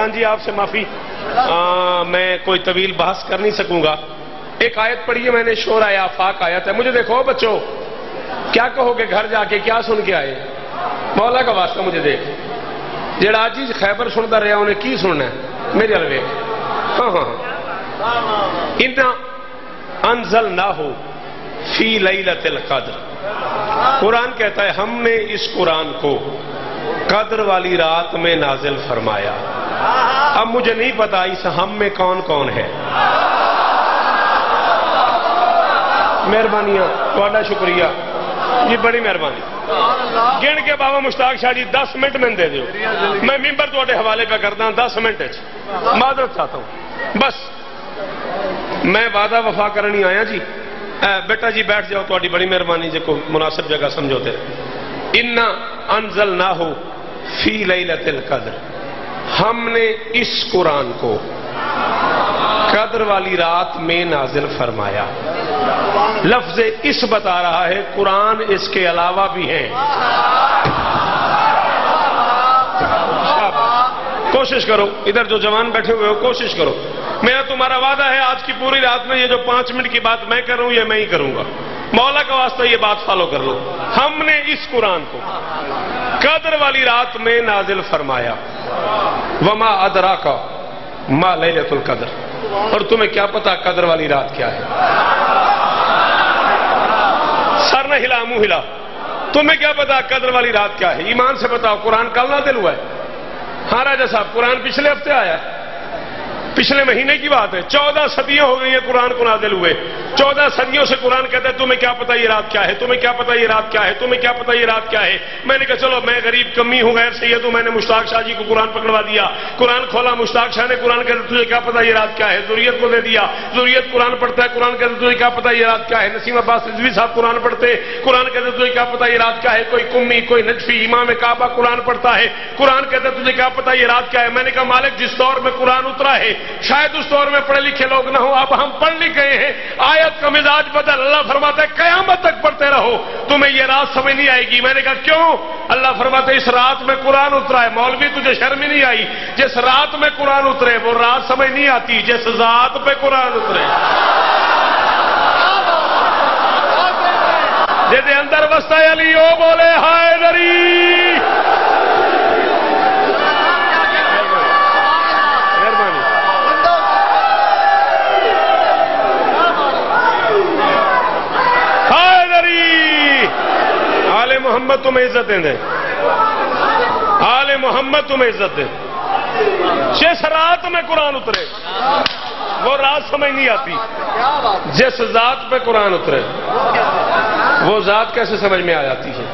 جی آپ سے معافی، میں کوئی طویل بحث کر نہیں سکوں گا۔ ایک آیت پڑھی ہے میں نے، شورہ آفاق آیت ہے۔ مجھے دیکھو بچوں، کیا کہو گے گھر جا کے، کیا سن کے آئے؟ مولا کا واسطہ مجھے دیکھ، جڑا آج خیبر سنتا رہا انہیں کی سننا ہے میرے الوے؟ ہاں ہاں اِنَّا أَنزَلْنَاهُ فِي لَيْلَةِ الْقَدْرِ۔ قرآن کہتا ہے ہم نے اس قرآن کو قدر والی رات میں نازل فرمایا۔ اب مجھے نہیں پتا اس ہم میں کون کون ہے۔ مہربانیاں تھوڑا شکریہ جی، بڑی مہربانی۔ گن کے بابا مشتاق شاہ جی 10 منٹ میں دے دیو، میں ممبر تھوڑے حوالے پہ کرتا ہوں 10 منٹ معذرت چاہتا ہوں بس، میں وعدہ وفا کرنی آیا جی۔ بیٹا جی بیٹھ جاؤ، تھوڑی بڑی مہربانی جی، کو مناسب جگہ سمجھوتے۔ اِنَّا أَنزَلْنَاهُ فِي لَيْلَةِ الْقَدْرِ، ہم نے اس قرآن کو قدر والی رات میں نازل فرمایا۔ لفظ اس بتا رہا ہے قرآن اس کے علاوہ بھی ہیں۔ کوشش کرو، ادھر جو جوان بیٹھے ہوئے ہو کوشش کرو، میرا تمہارا وعدہ ہے آج کی پوری رات میں یہ جو 5 منٹ کی بات میں کروں یہ میں ہی کروں گا۔ مولا کا واسطہ یہ بات فالو کر لو۔ ہم نے اس قرآن کو قدر والی رات میں نازل فرمایا۔ وما ادراک ما لیلۃ القدر، اور تمہیں کیا پتا قدر والی رات کیا ہے؟ سر نہ ہلا، منہ ہلا۔ تمہیں کیا پتا قدر والی رات کیا ہے؟ ایمان سے بتاؤ، قرآن کل نازل ہوا ہے؟ ہاں راجہ صاحب، قرآن پچھلے ہفتے آیا ہے، پچھلے مہینے کی بات ہے۔ 14 صدیاں ہو گئی ہیں قرآن کو نازل ہوئے۔ 14 صدیوں سے قرآن کہتا ہے تمہیں کیا پتا یہ رات کیا ہے، تمہیں کیا پتا یہ رات کیا ہے، تمہیں کیا پتا یہ رات کیا ہے۔ میں نے کہا چلو میں غریب کمی ہوں، غیر سید ہوں، میں نے مشتاق شاہ جی کو قرآن پکڑوا دیا۔ قرآن کھولا، مشتاق شاہ نے قرآن کہتا تجھے کیا پتا یہ رات کیا ہے، ذریت کو دے دیا۔ ذریت قرآن پڑھتا ہے، قرآن کہتا تجھے کیا پتا یہ رات کیا ہے۔ نسیم عباس رضوی صاحب قرآن پڑھتے، قرآن کہتا تجھے کیا پتا یہ رات کیا ہے۔ کوئی قمی، کوئی نجفی، امام کعبہ قرآن پڑھتا ہے، قرآن کہتا تجھے کیا پتا یہ رات کیا ہے۔ میں نے کہا مالک جس دور میں قرآن اترا ہے شاید اس دور میں پڑھے لکھے لوگ نہ ہوں، اب ہم پڑھ لکھ گئے ہیں، آیت کا مزاج بدل۔ اللہ فرماتا ہے قیامت تک پڑھتے رہو، تمہیں یہ رات سمجھ نہیں آئے گی۔ میں نے کہا کیوں؟ اللہ فرماتا ہے اس رات میں قرآن اترا ہے۔ مولوی تجھے شرم ہی نہیں آئی؟ جس رات میں قرآن اترے وہ رات سمجھ نہیں آتی جس ذات پہ قرآن اترے، جیسے اندر وسطہ علی او بولے ہائے دری۔ آل محمد تمہیں عزت دیں، آل محمد تمہیں عزت دیں۔ جس رات میں قرآن اترے وہ رات سمجھ نہیں آتی، جس ذات پہ قرآن اترے وہ ذات کیسے سمجھ میں آ جاتی ہے۔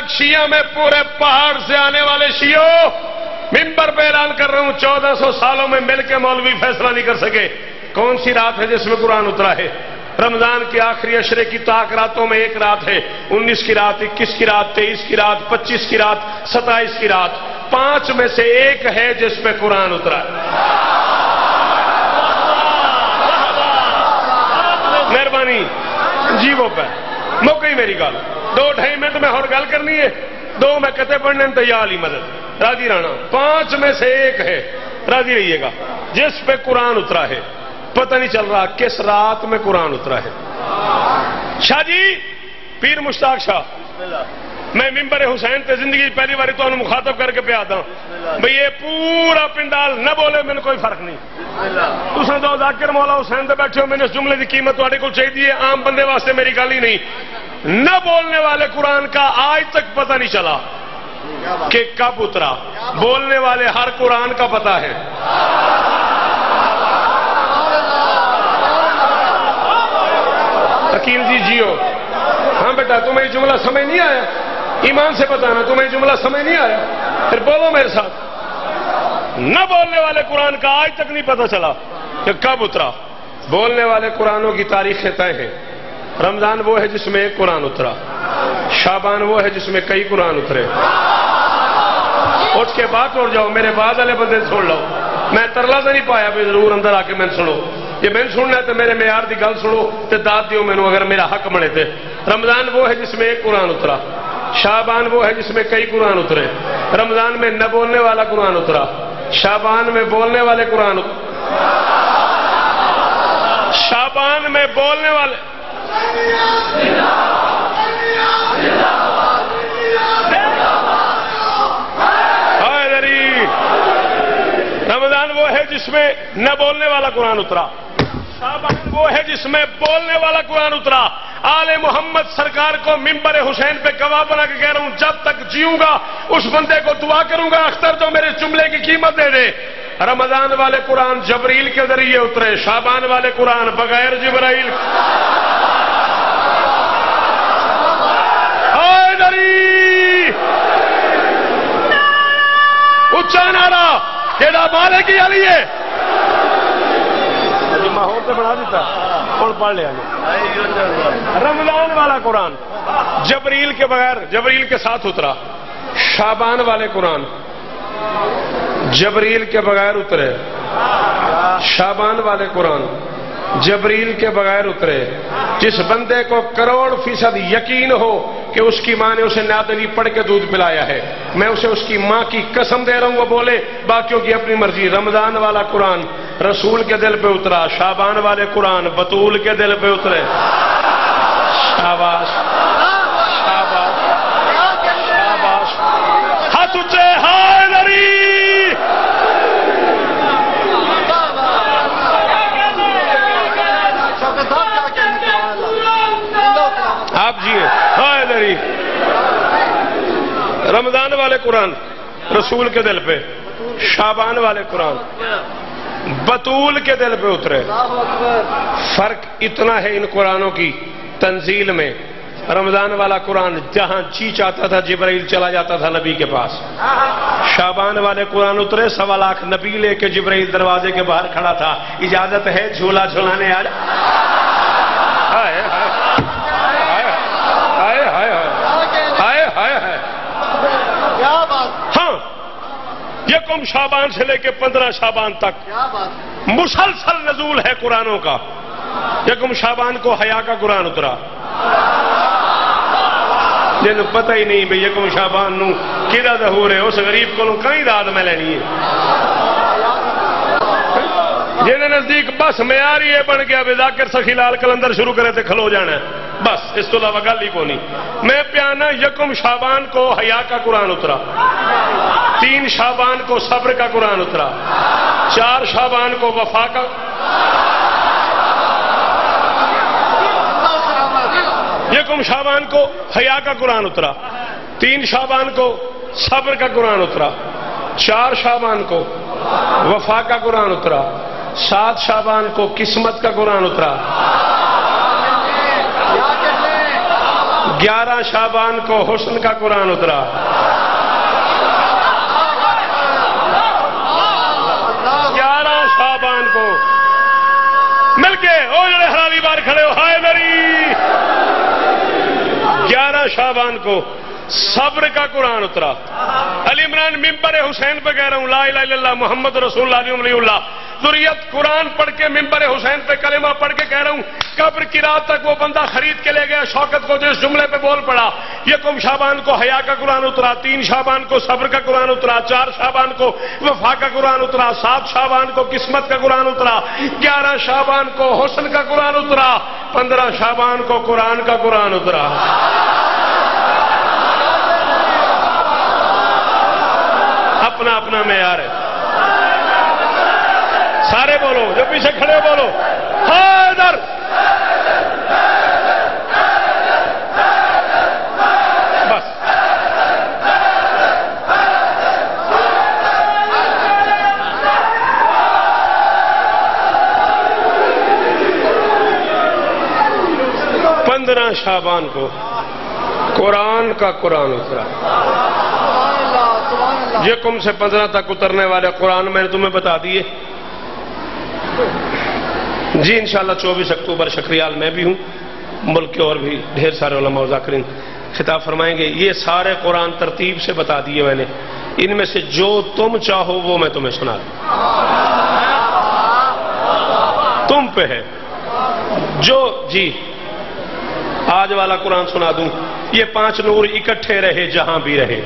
شیعہ میں پورے پہاڑ سے آنے والے شیعوں، ممبر پہ اعلان کر رہا ہوں 1400 سالوں میں مل کے مولوی فیصلہ نہیں کر سکے کون سی رات ہے جس میں قرآن اترا ہے۔ رمضان کے آخری عشرے کی طاق راتوں میں ایک رات ہے، 19 کی رات، 21 کی رات، 23 کی رات، 25 کی رات، 27 کی رات، 5 میں سے ایک ہے جس پہ قرآن اترا ہے۔ مہربانی جی وہ پہ موقعی میری گل 2-2.5 منٹ میں اور گل کرنی ہے، 2 میں کتے پڑھنے تیار علی مدد راضی رہنا۔ 5 میں سے ایک ہے، راضی رہیے گا، جس پہ قرآن اترا ہے۔ پتہ نہیں چل رہا کس رات میں قرآن اترا ہے۔ شاہ جی پیر مشتاق شاہ، میں ممبر حسین تے زندگی پہلی باری تو انہوں مخاطب کر کے پہ آتا ہوں بھئی یہ پورا پنڈال نہ بولے میں نے کوئی فرق نہیں۔ تساں جو ذاکر مولا حسین تے بیٹھے ہو، میں نے اس جملے کی قیمت تواڈے کول چاہیے، عام بندے واسطے میری گل ہی نہیں۔ نہ بولنے والے قرآن کا آج تک پتہ نہیں چلا کہ کب اترا، بولنے والے ہر قرآن کا پتہ ہے۔ عقیل جی جیو، ہاں بیٹا تمہیں یہ جملہ سمجھ نہیں آیا؟ ایمان سے بتانا تمہیں یہ جملہ سمجھ نہیں آیا؟ پھر بولو میرے ساتھ۔ نہ بولنے والے قرآن کا آج تک نہیں پتہ چلا کہ کب اترا۔ بولنے والے قرآنوں کی تاریخیں طے ہیں۔ رمضان وہ ہے جس میں ایک قرآن اترا، شعبان وہ ہے جس میں کئی قرآن اترے۔ اٹھ کے بات اڑ جاؤ، میرے بعد والے بندے چھوڑ لو، میں ترلا تو نہیں پایا بھی ضرور اندر آ کے میں سنو۔ یہ میں سننا ہے تو میرے معیار دی گل سنو تے داد دیو مینوں اگر میرا حق بنے تے۔ رمضان وہ ہے جس میں ایک قرآن اترا، شعبان وہ ہے جس میں کئی قرآن اترے. رمضان میں نہ بولنے والا قرآن اترا. شعبان میں بولنے والے قرآن شعبان میں بولنے والے رمضان وہ ہے جس میں نہ بولنے والا قرآن اترا. شعبان وہ ہے جس میں بولنے والا قرآن اترا. آل محمد سرکار کو منبر حسین پہ گواہ بنا کے کہہ رہا ہوں، جب تک جیوں گا اس بندے کو دعا کروں گا اختر تو میرے جملے کی قیمت دے دے. رمضان والے قرآن جبریل کے ذریعے اترے. شعبان والے قرآن بغیر جبرائیل. اچھا نعرہ جیڑا مالے کی علی ہے ماحول سے بڑھا دیتا کون پڑھ لیا. رمضان والا قرآن جبریل کے بغیر جبریل کے ساتھ اترا. شعبان والے قرآن جبریل کے بغیر اترے. شعبان والے قرآن جبریل کے بغیر اترے. جس بندے کو 1,00,00,000% یقین ہو کہ اس کی ماں نے اسے نعت علی پڑھ کے دودھ پلایا ہے، میں اسے اس کی ماں کی قسم دے رہا ہوں، وہ بولے، باقیوں کی اپنی مرضی. رمضان والا قرآن رسول کے دل پہ اترا. شعبان والے قرآن بطول کے دل پہ اترے. شاباش شاباش شاباش. ہاتھ اونچے. حیدری آپ جیے. حیدری رمضان والے قرآن رسول کے دل پہ. شعبان والے قرآن بطول کے دل پہ اترے. فرق اتنا ہے ان قرآنوں کی تنزیل میں. رمضان والا قرآن جہاں جی چاہتا تھا جبرائیل چلا جاتا تھا نبی کے پاس. شعبان والے قرآن اترے 1,00,000 نبی لے کے جبرائیل دروازے کے باہر کھڑا تھا. اجازت ہے جھولا جھولانے آ جا. ہاں یکم شعبان سے لے کے 15 شعبان تک مسلسل نزول ہے قرآنوں کا. یکم شعبان کو حیا کا قرآن اترا. جن پتہ ہی نہیں بھئی یکم شعبان نو کیڑا ظہور ہے، اس غریب کو کہیں رات میں لینی ہے. جن نزدیک بس معیاری ہے بن گیا ذاکر سخی لال کلندر شروع کرے تھے کھلو جانا ہے بس، اس تو علاوہ گل ہی کو نہیں. میں پیانا یکم شعبان کو حیا کا قرآن اترا. 3 شعبان کو صبر کا قرآن اترا. 4 شعبان کو وفا کا. یکم شعبان کو حیا کا قرآن اترا. 3 شعبان کو صبر کا قرآن اترا. 4 شعبان کو وفا کا قرآن اترا. 7 شعبان کو قسمت کا قرآن اترا. 11 شعبان کو حسن کا قرآن اترا. 11 شعبان کو مل کے او جڑے حرالی بار کھڑے ہو حیدری. 11 شعبان کو صبر کا قرآن اترا. علی عمران ممبر حسین پہ کہہ رہا ہوں لا الہ الا اللہ محمد رسول اللہ علیہ ولی اللہ. ذریت قرآن پڑھ کے ممبر حسین پہ کلمہ پڑھ کے کہہ رہا ہوں قبر کی رات تک وہ بندہ خرید کے لے گیا شوکت کو جس جملے پہ بول پڑا. یکم شعبان کو حیا کا قرآن اترا. 3 شعبان کو صبر کا قرآن اترا. 4 شعبان کو وفا کا قرآن اترا. 7 شعبان کو قسمت کا قرآن اترا. 11 شعبان کو حسن کا قرآن اترا. 15 شعبان کو قرآن کا قرآن اترا. اپنا اپنا معیار ہے. سارے بولو، جو پیچھے کھڑے ہو بولو حیدر. بس پندرہ شعبان کو قرآن کا قرآن اترا. یکم سے 15 تک اترنے والے قرآن میں نے تمہیں بتا دیے. جی انشاءاللہ 24 اکتوبر شکریال میں بھی ہوں، ملک کے اور بھی ڈھیر سارے علماء و ذاکرین خطاب فرمائیں گے. یہ سارے قرآن ترتیب سے بتا دیے میں نے. ان میں سے جو تم چاہو وہ میں تمہیں سنا دوں. تم پہ ہے جو جی آج والا قرآن سنا دوں. یہ 5 نور اکٹھے رہے جہاں بھی رہے.